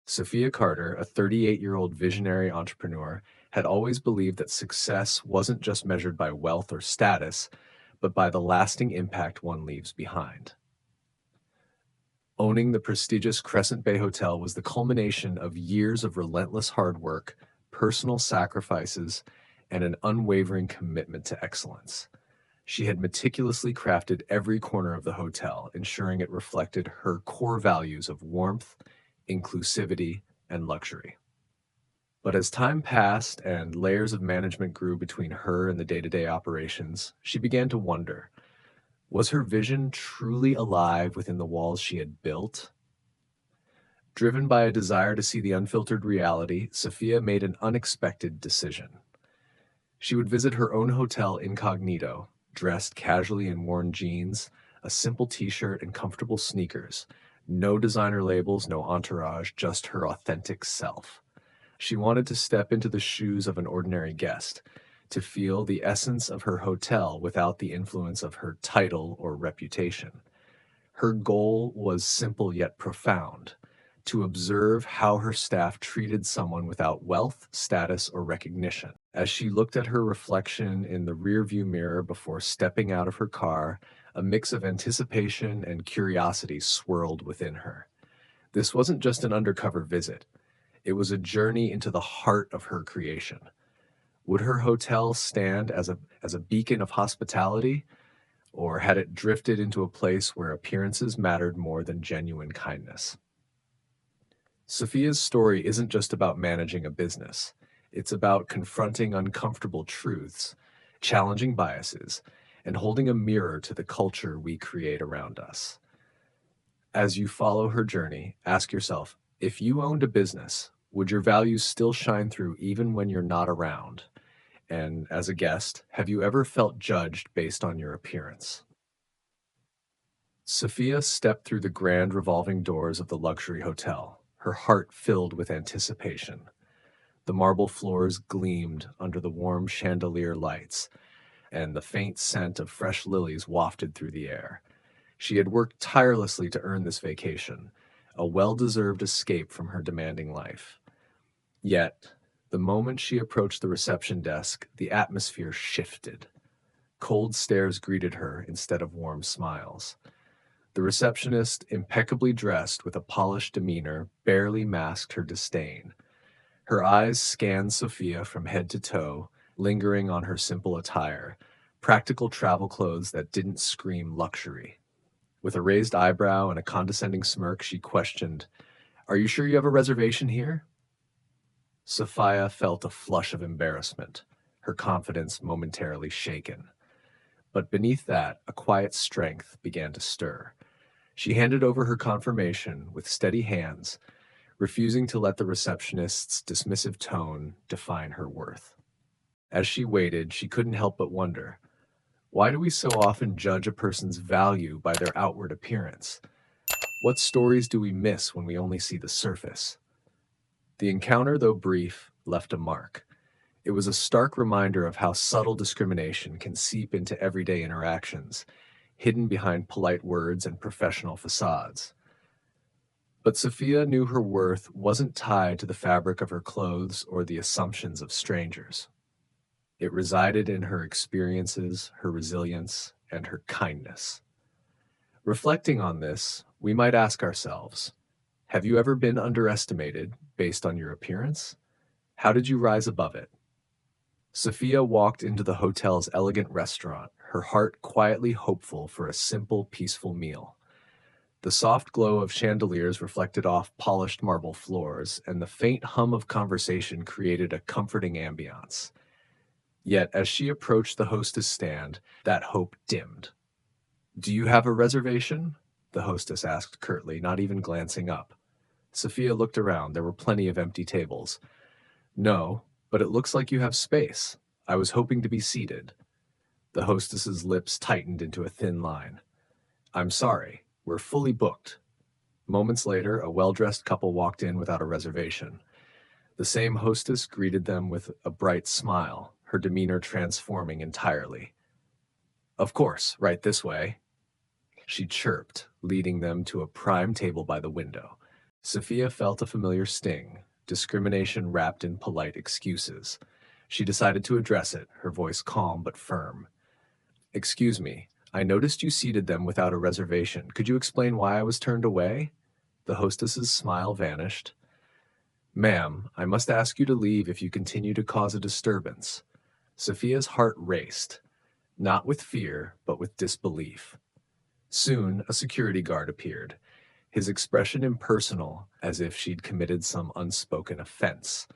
Sophia Carter, a 38-year-old visionary entrepreneur, had always believed that success wasn't just measured by wealth or status, but by the lasting impact one leaves behind. Owning the prestigious Crescent Bay Hotel was the culmination of years of relentless hard work, personal sacrifices, and an unwavering commitment to excellence. She had meticulously crafted every corner of the hotel, ensuring it reflected her core values of warmth, inclusivity, and luxury. But as time passed and layers of management grew between her and the day-to-day operations, she began to wonder, was her vision truly alive within the walls she had built? Driven by a desire to see the unfiltered reality, Sophia made an unexpected decision. She would visit her own hotel incognito, dressed casually in worn jeans, a simple t-shirt, and comfortable sneakers. No designer labels, no entourage, just her authentic self. She wanted to step into the shoes of an ordinary guest, to feel the essence of her hotel without the influence of her title or reputation. Her goal was simple yet profound: to observe how her staff treated someone without wealth, status, or recognition. As she looked at her reflection in the rearview mirror before stepping out of her car, a mix of anticipation and curiosity swirled within her. This wasn't just an undercover visit. It was a journey into the heart of her creation. Would her hotel stand as a beacon of hospitality, or had it drifted into a place where appearances mattered more than genuine kindness? Sophia's story isn't just about managing a business. It's about confronting uncomfortable truths, challenging biases, and holding a mirror to the culture we create around us. As you follow her journey, ask yourself, if you owned a business, would your values still shine through even when you're not around? And as a guest, have you ever felt judged based on your appearance? Sophia stepped through the grand revolving doors of the luxury hotel, her heart filled with anticipation. The marble floors gleamed under the warm chandelier lights, and the faint scent of fresh lilies wafted through the air. She had worked tirelessly to earn this vacation, a well-deserved escape from her demanding life. Yet, the moment she approached the reception desk, the atmosphere shifted. Cold stares greeted her instead of warm smiles. The receptionist, impeccably dressed with a polished demeanor, barely masked her disdain. Her eyes scanned Sophia from head to toe, lingering on her simple attire, practical travel clothes that didn't scream luxury. With a raised eyebrow and a condescending smirk, she questioned, "Are you sure you have a reservation here?" Sophia felt a flush of embarrassment, her confidence momentarily shaken. But beneath that, a quiet strength began to stir. She handed over her confirmation with steady hands, refusing to let the receptionist's dismissive tone define her worth. As she waited, she couldn't help but wonder, why do we so often judge a person's value by their outward appearance? What stories do we miss when we only see the surface? The encounter, though brief, left a mark. It was a stark reminder of how subtle discrimination can seep into everyday interactions, hidden behind polite words and professional facades. But Sophia knew her worth wasn't tied to the fabric of her clothes or the assumptions of strangers. It resided in her experiences, her resilience, and her kindness. Reflecting on this, we might ask ourselves, have you ever been underestimated based on your appearance? How did you rise above it? Sophia walked into the hotel's elegant restaurant, her heart quietly hopeful for a simple, peaceful meal. The soft glow of chandeliers reflected off polished marble floors, and the faint hum of conversation created a comforting ambiance. Yet, as she approached the hostess stand, that hope dimmed. "Do you have a reservation?" the hostess asked curtly, not even glancing up. Sophia looked around. There were plenty of empty tables. "No, but it looks like you have space. I was hoping to be seated." The hostess's lips tightened into a thin line. "I'm sorry, we're fully booked." Moments later, a well-dressed couple walked in without a reservation. The same hostess greeted them with a bright smile, her demeanor transforming entirely. "Of course, right this way," she chirped, leading them to a prime table by the window. Sophia felt a familiar sting, discrimination wrapped in polite excuses. She decided to address it, her voice calm but firm. "Excuse me, I noticed you seated them without a reservation. Could you explain why I was turned away?" The hostess's smile vanished. "Ma'am, I must ask you to leave if you continue to cause a disturbance." Sophia's heart raced, not with fear, but with disbelief. Soon, a security guard appeared, his expression impersonal, as if she'd committed some unspoken offense.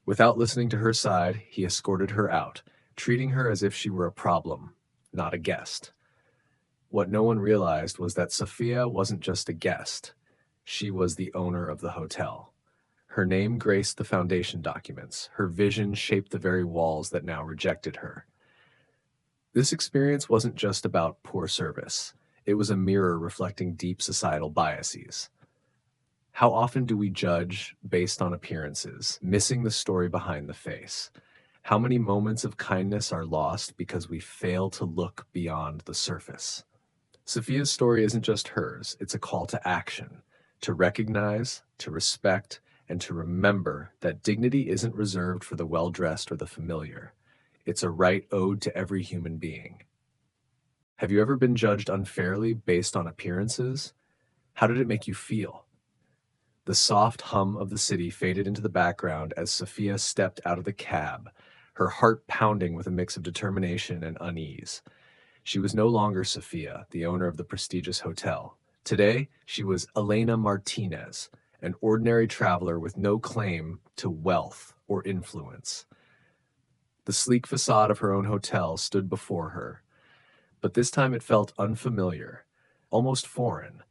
Without listening to her side, he escorted her out, treating her as if she were a problem, not a guest. What no one realized was that Sophia wasn't just a guest. She was the owner of the hotel. Her name graced the foundation documents. Her vision shaped the very walls that now rejected her. This experience wasn't just about poor service. It was a mirror reflecting deep societal biases. How often do we judge based on appearances, missing the story behind the face? How many moments of kindness are lost because we fail to look beyond the surface? Sophia's story isn't just hers, it's a call to action, to recognize, to respect, and to remember that dignity isn't reserved for the well-dressed or the familiar. It's a right owed to every human being. Have you ever been judged unfairly based on appearances? How did it make you feel? The soft hum of the city faded into the background as Sophia stepped out of the cab, her heart pounding with a mix of determination and unease. She was no longer Sophia, the owner of the prestigious hotel. Today, she was Elena Martinez, an ordinary traveler with no claim to wealth or influence. The sleek facade of her own hotel stood before her, but this time it felt unfamiliar, almost foreign.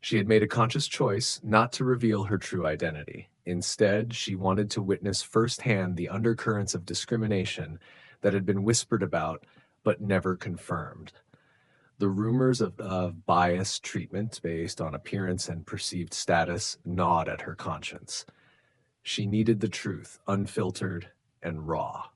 She had made a conscious choice not to reveal her true identity. Instead, she wanted to witness firsthand the undercurrents of discrimination that had been whispered about but never confirmed. The rumors of biased treatment based on appearance and perceived status gnawed at her conscience. She needed the truth, unfiltered and raw.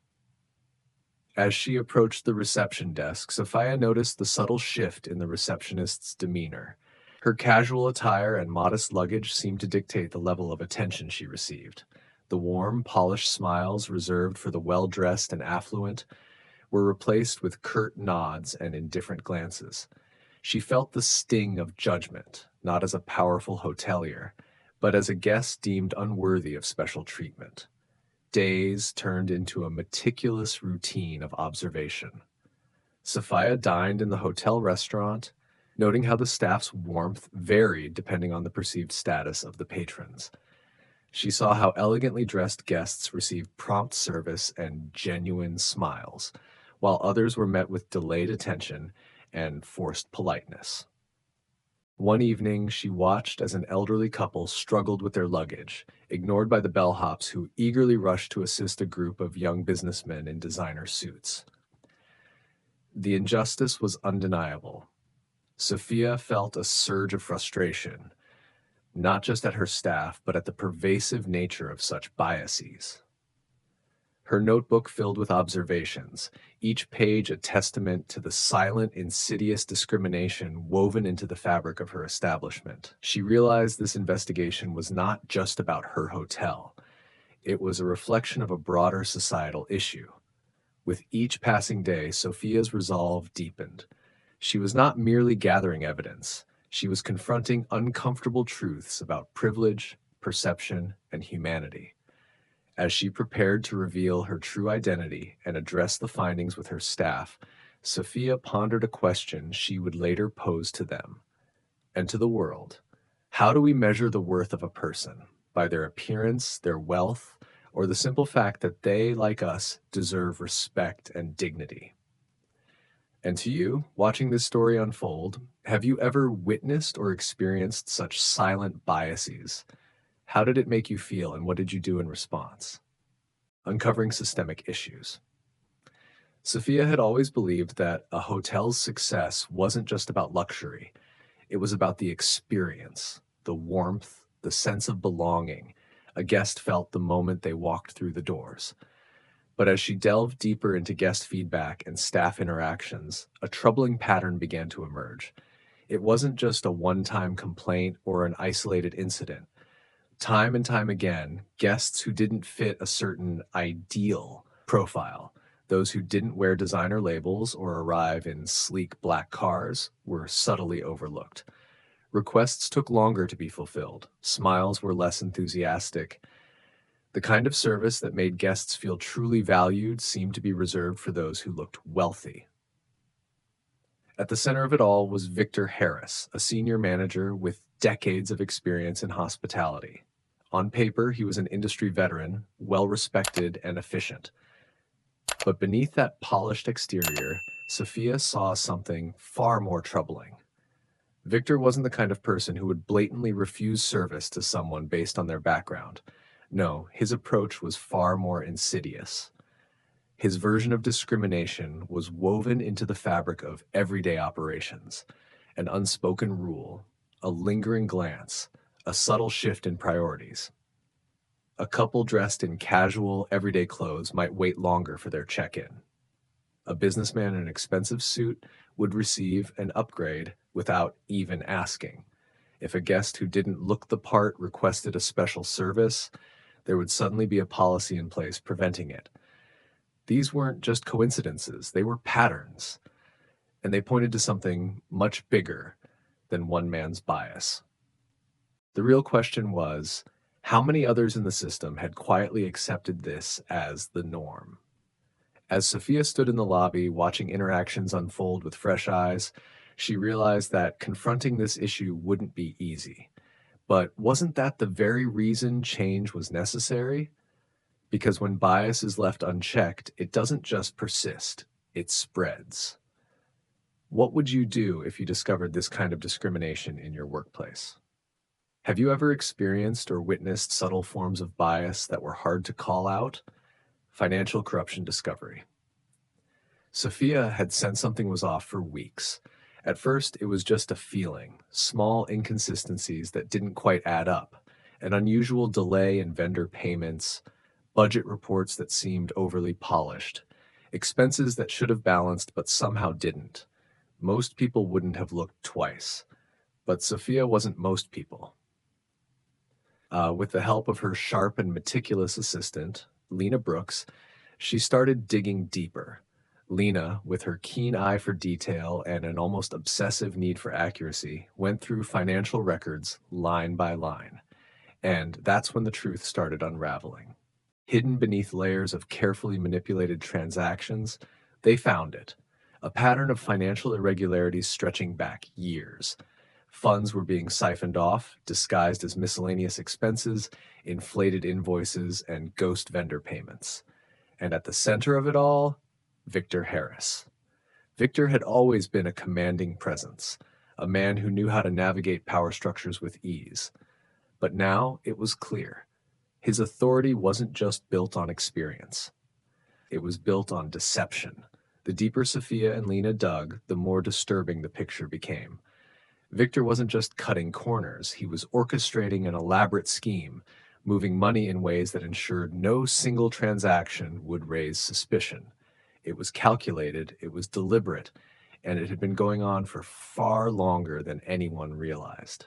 As she approached the reception desk, Sophia noticed the subtle shift in the receptionist's demeanor. Her casual attire and modest luggage seemed to dictate the level of attention she received. The warm, polished smiles reserved for the well-dressed and affluent were replaced with curt nods and indifferent glances. She felt the sting of judgment, not as a powerful hotelier, but as a guest deemed unworthy of special treatment. Days turned into a meticulous routine of observation. Sophia dined in the hotel restaurant, noting how the staff's warmth varied depending on the perceived status of the patrons. She saw how elegantly dressed guests received prompt service and genuine smiles, while others were met with delayed attention and forced politeness. One evening, she watched as an elderly couple struggled with their luggage, ignored by the bellhops who eagerly rushed to assist a group of young businessmen in designer suits. The injustice was undeniable. Sophia felt a surge of frustration, not just at her staff, but at the pervasive nature of such biases. Her notebook filled with observations, each page a testament to the silent, insidious discrimination woven into the fabric of her establishment. She realized this investigation was not just about her hotel. It was a reflection of a broader societal issue. With each passing day, Sophia's resolve deepened. She was not merely gathering evidence. She was confronting uncomfortable truths about privilege, perception, and humanity. As she prepared to reveal her true identity and address the findings with her staff, Sophia pondered a question she would later pose to them and to the world. How do we measure the worth of a person? By their appearance, their wealth, or the simple fact that they, like us, deserve respect and dignity? And to you, watching this story unfold, have you ever witnessed or experienced such silent biases? How did it make you feel, and what did you do in response? Uncovering systemic issues. Sophia had always believed that a hotel's success wasn't just about luxury. It was about the experience, the warmth, the sense of belonging a guest felt the moment they walked through the doors. But as she delved deeper into guest feedback and staff interactions, a troubling pattern began to emerge. It wasn't just a one-time complaint or an isolated incident. Time and time again, guests who didn't fit a certain ideal profile, those who didn't wear designer labels or arrive in sleek black cars, were subtly overlooked. Requests took longer to be fulfilled. Smiles were less enthusiastic. The kind of service that made guests feel truly valued seemed to be reserved for those who looked wealthy. At the center of it all was Victor Harris, a senior manager with decades of experience in hospitality. On paper, he was an industry veteran, well-respected and efficient. But beneath that polished exterior, Sophia saw something far more troubling. Victor wasn't the kind of person who would blatantly refuse service to someone based on their background. No, his approach was far more insidious. His version of discrimination was woven into the fabric of everyday operations. An unspoken rule, a lingering glance, a subtle shift in priorities. A couple dressed in casual, everyday clothes might wait longer for their check-in. A businessman in an expensive suit would receive an upgrade without even asking. If a guest who didn't look the part requested a special service, there would suddenly be a policy in place preventing it. These weren't just coincidences, they were patterns, and they pointed to something much bigger than one man's bias. The real question was, how many others in the system had quietly accepted this as the norm? As Sophia stood in the lobby watching interactions unfold with fresh eyes, she realized that confronting this issue wouldn't be easy. But wasn't that the very reason change was necessary? Because when bias is left unchecked, it doesn't just persist, it spreads. What would you do if you discovered this kind of discrimination in your workplace? Have you ever experienced or witnessed subtle forms of bias that were hard to call out? Financial corruption discovery. Sophia had sensed something was off for weeks. At first, it was just a feeling, small inconsistencies that didn't quite add up, an unusual delay in vendor payments, budget reports that seemed overly polished, expenses that should have balanced but somehow didn't. Most people wouldn't have looked twice, but Sophia wasn't most people. With the help of her sharp and meticulous assistant, Lena Brooks, she started digging deeper. Lena, with her keen eye for detail and an almost obsessive need for accuracy, went through financial records line by line. And that's when the truth started unraveling. Hidden beneath layers of carefully manipulated transactions, they found it. A pattern of financial irregularities stretching back years. Funds were being siphoned off, disguised as miscellaneous expenses, inflated invoices, and ghost vendor payments. And at the center of it all, Victor Harris. Victor had always been a commanding presence, a man who knew how to navigate power structures with ease. But now it was clear. His authority wasn't just built on experience. It was built on deception. The deeper Sophia and Lena dug, the more disturbing the picture became. Victor wasn't just cutting corners, he was orchestrating an elaborate scheme, moving money in ways that ensured no single transaction would raise suspicion. It was calculated, it was deliberate, and it had been going on for far longer than anyone realized.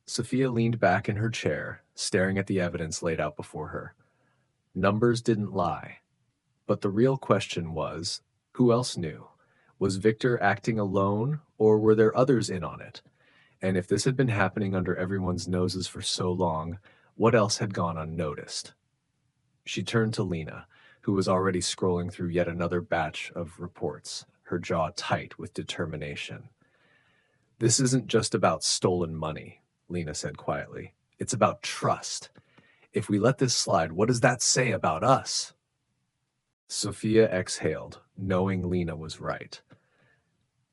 Sophia leaned back in her chair, staring at the evidence laid out before her. Numbers didn't lie. But the real question was, who else knew? Was Victor acting alone, or were there others in on it? And if this had been happening under everyone's noses for so long, what else had gone unnoticed? She turned to Lena, who was already scrolling through yet another batch of reports, her jaw tight with determination. "This isn't just about stolen money," Lena said quietly. "It's about trust. If we let this slide, what does that say about us?" Sophia exhaled, knowing Lena was right.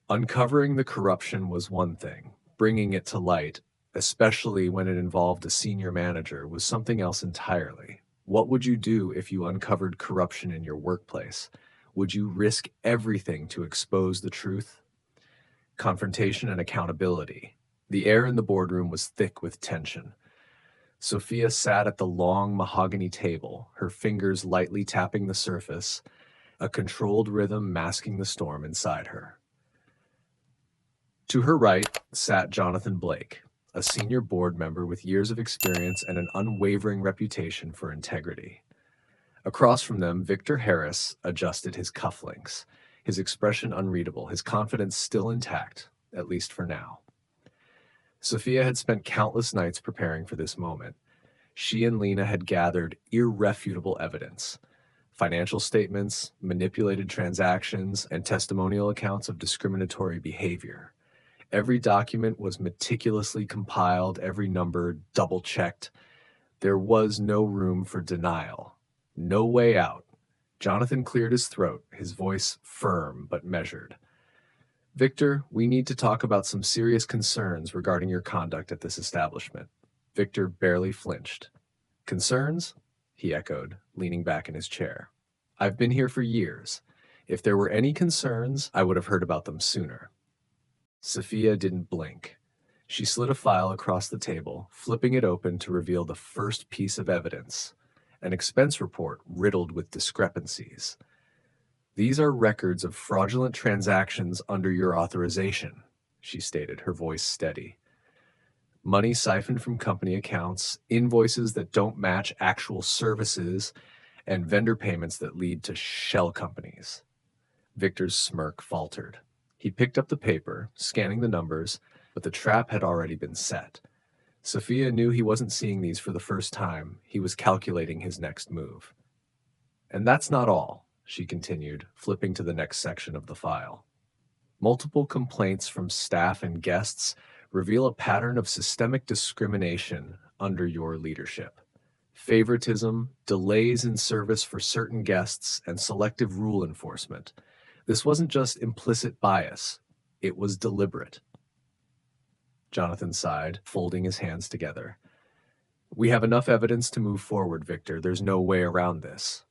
Uncovering the corruption was one thing. Bringing it to light, especially when it involved a senior manager, was something else entirely. What would you do if you uncovered corruption in your workplace? Would you risk everything to expose the truth? Confrontation and accountability. The air in the boardroom was thick with tension. Sophia sat at the long mahogany table, her fingers lightly tapping the surface, a controlled rhythm masking the storm inside her. To her right sat Jonathan Blake, a senior board member with years of experience and an unwavering reputation for integrity. Across from them, Victor Harris adjusted his cufflinks, his expression unreadable, his confidence still intact, at least for now. Sophia had spent countless nights preparing for this moment. She and Lena had gathered irrefutable evidence: financial statements, manipulated transactions, and testimonial accounts of discriminatory behavior. Every document was meticulously compiled, every number double-checked. There was no room for denial, no way out. Jonathan cleared his throat, his voice firm but measured. Victor, we need to talk about some serious concerns regarding your conduct at this establishment. Victor barely flinched. Concerns? He echoed, leaning back in his chair. I've been here for years. If there were any concerns, I would have heard about them sooner. Sophia didn't blink. She slid a file across the table, flipping it open to reveal the first piece of evidence: an expense report riddled with discrepancies. These are records of fraudulent transactions under your authorization, she stated, her voice steady. Money siphoned from company accounts, invoices that don't match actual services, and vendor payments that lead to shell companies. Victor's smirk faltered. He picked up the paper, scanning the numbers, but the trap had already been set. Sophia knew he wasn't seeing these for the first time. He was calculating his next move. And that's not all, she continued, flipping to the next section of the file. Multiple complaints from staff and guests reveal a pattern of systemic discrimination under your leadership. Favoritism, delays in service for certain guests, and selective rule enforcement. This wasn't just implicit bias, it was deliberate. Jonathan sighed, folding his hands together. We have enough evidence to move forward, Victor. There's no way around this.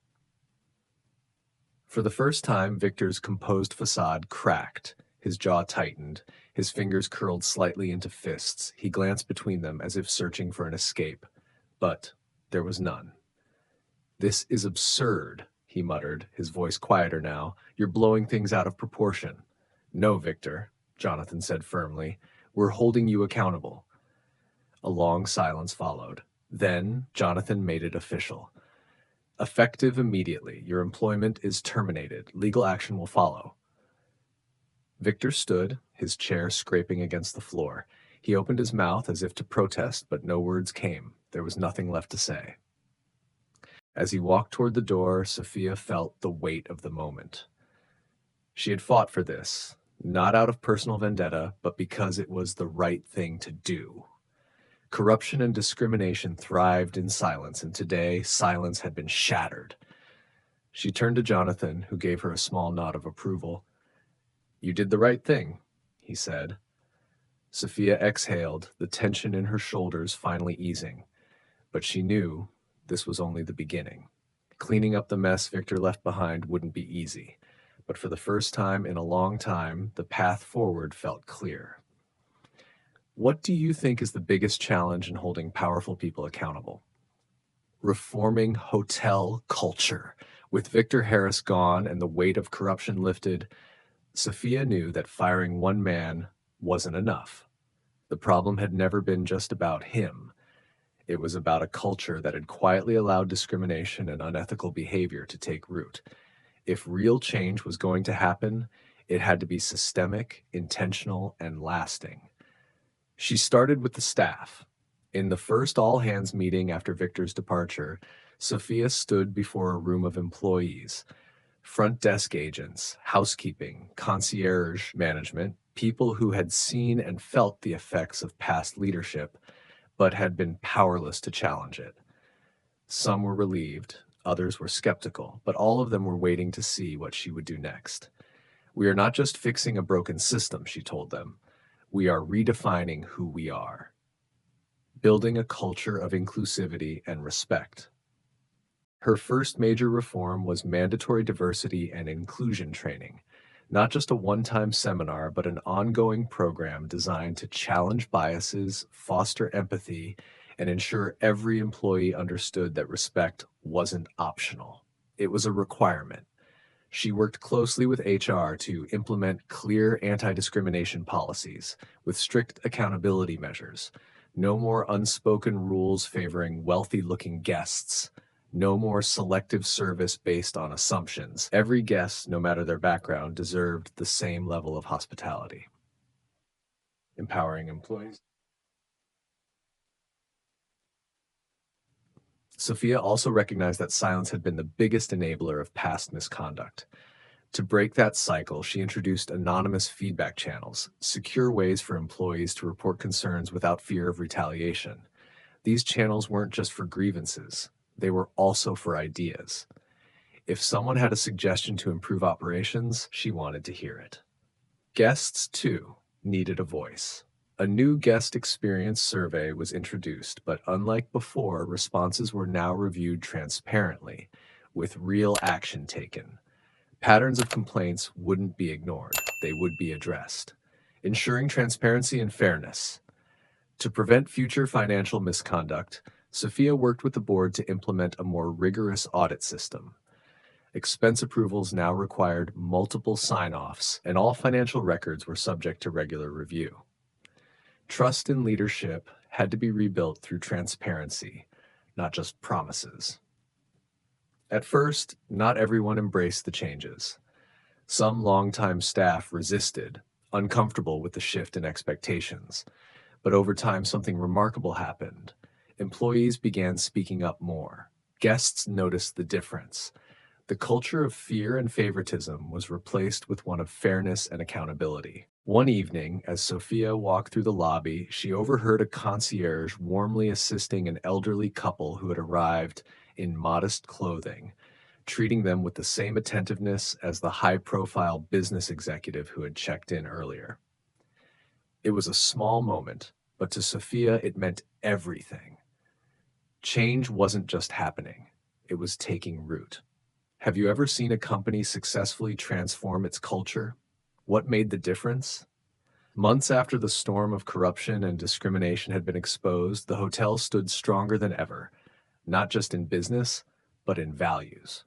For the first time, Victor's composed facade cracked. His jaw tightened, his fingers curled slightly into fists. He glanced between them as if searching for an escape, but there was none. This is absurd, he muttered, his voice quieter now. You're blowing things out of proportion. No, Victor, Jonathan said firmly. We're holding you accountable. A long silence followed. Then Jonathan made it official. Effective immediately. Your employment is terminated. Legal action will follow. Victor stood, his chair scraping against the floor. He opened his mouth as if to protest, but no words came. There was nothing left to say. As he walked toward the door, Sophia felt the weight of the moment. She had fought for this, not out of personal vendetta, but because it was the right thing to do. Corruption and discrimination thrived in silence, and today silence had been shattered. She turned to Jonathan, who gave her a small nod of approval. You did the right thing, he said. Sophia exhaled, the tension in her shoulders finally easing. But she knew this was only the beginning. Cleaning up the mess Victor left behind wouldn't be easy, but for the first time in a long time, the path forward felt clear. What do you think is the biggest challenge in holding powerful people accountable? Reforming hotel culture. With Victor Harris gone and the weight of corruption lifted, Sophia knew that firing one man wasn't enough. The problem had never been just about him. It was about a culture that had quietly allowed discrimination and unethical behavior to take root. If real change was going to happen, it had to be systemic, intentional, and lasting. She started with the staff. In the first all-hands meeting after Victor's departure, Sophia stood before a room of employees, front desk agents, housekeeping, concierge management, people who had seen and felt the effects of past leadership, but had been powerless to challenge it. Some were relieved, others were skeptical, but all of them were waiting to see what she would do next. We are not just fixing a broken system, she told them. We are redefining who we are, building a culture of inclusivity and respect. Her first major reform was mandatory diversity and inclusion training, not just a one-time seminar, but an ongoing program designed to challenge biases, foster empathy, and ensure every employee understood that respect wasn't optional. It was a requirement. She worked closely with HR to implement clear anti-discrimination policies with strict accountability measures. No more unspoken rules favoring wealthy-looking guests. No more selective service based on assumptions. Every guest, no matter their background, deserved the same level of hospitality. Empowering employees. Sophia also recognized that silence had been the biggest enabler of past misconduct. To break that cycle, she introduced anonymous feedback channels, secure ways for employees to report concerns without fear of retaliation. These channels weren't just for grievances, they were also for ideas. If someone had a suggestion to improve operations, she wanted to hear it. Guests, too, needed a voice. A new guest experience survey was introduced, but unlike before, responses were now reviewed transparently, with real action taken. Patterns of complaints wouldn't be ignored, they would be addressed, ensuring transparency and fairness. To prevent future financial misconduct, Sophia worked with the board to implement a more rigorous audit system. Expense approvals now required multiple sign-offs, and all financial records were subject to regular review. Trust in leadership had to be rebuilt through transparency, not just promises. At first, not everyone embraced the changes. Some longtime staff resisted, uncomfortable with the shift in expectations. But over time, something remarkable happened. Employees began speaking up more. Guests noticed the difference. The culture of fear and favoritism was replaced with one of fairness and accountability. One evening, as Sophia walked through the lobby, she overheard a concierge warmly assisting an elderly couple who had arrived in modest clothing, treating them with the same attentiveness as the high-profile business executive who had checked in earlier. It was a small moment, but to Sophia it meant everything. Change wasn't just happening, it was taking root. Have you ever seen a company successfully transform its culture? What made the difference? Months after the storm of corruption and discrimination had been exposed, the hotel stood stronger than ever, not just in business, but in values.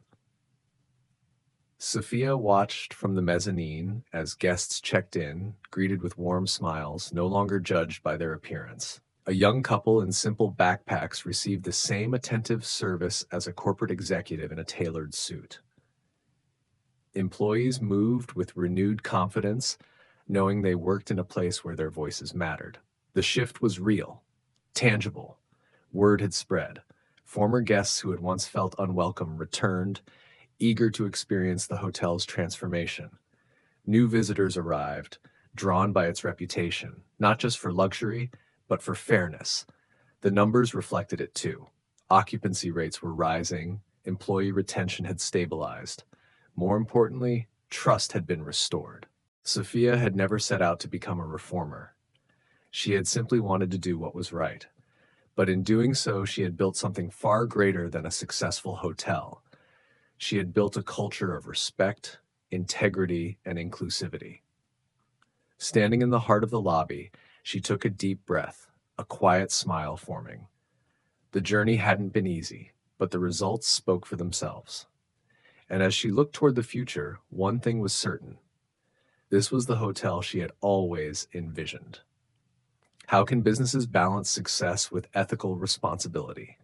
Sophia watched from the mezzanine as guests checked in, greeted with warm smiles, no longer judged by their appearance. A young couple in simple backpacks received the same attentive service as a corporate executive in a tailored suit. Employees moved with renewed confidence, knowing they worked in a place where their voices mattered. The shift was real, tangible. Word had spread. Former guests who had once felt unwelcome returned, eager to experience the hotel's transformation. New visitors arrived, drawn by its reputation, not just for luxury, but for fairness. The numbers reflected it too. Occupancy rates were rising, employee retention had stabilized. More importantly, trust had been restored. Sophia had never set out to become a reformer. She had simply wanted to do what was right. But in doing so, she had built something far greater than a successful hotel. She had built a culture of respect, integrity, and inclusivity. Standing in the heart of the lobby, she took a deep breath, a quiet smile forming. The journey hadn't been easy, but the results spoke for themselves. And as she looked toward the future, one thing was certain. This was the hotel she had always envisioned. How can businesses balance success with ethical responsibility?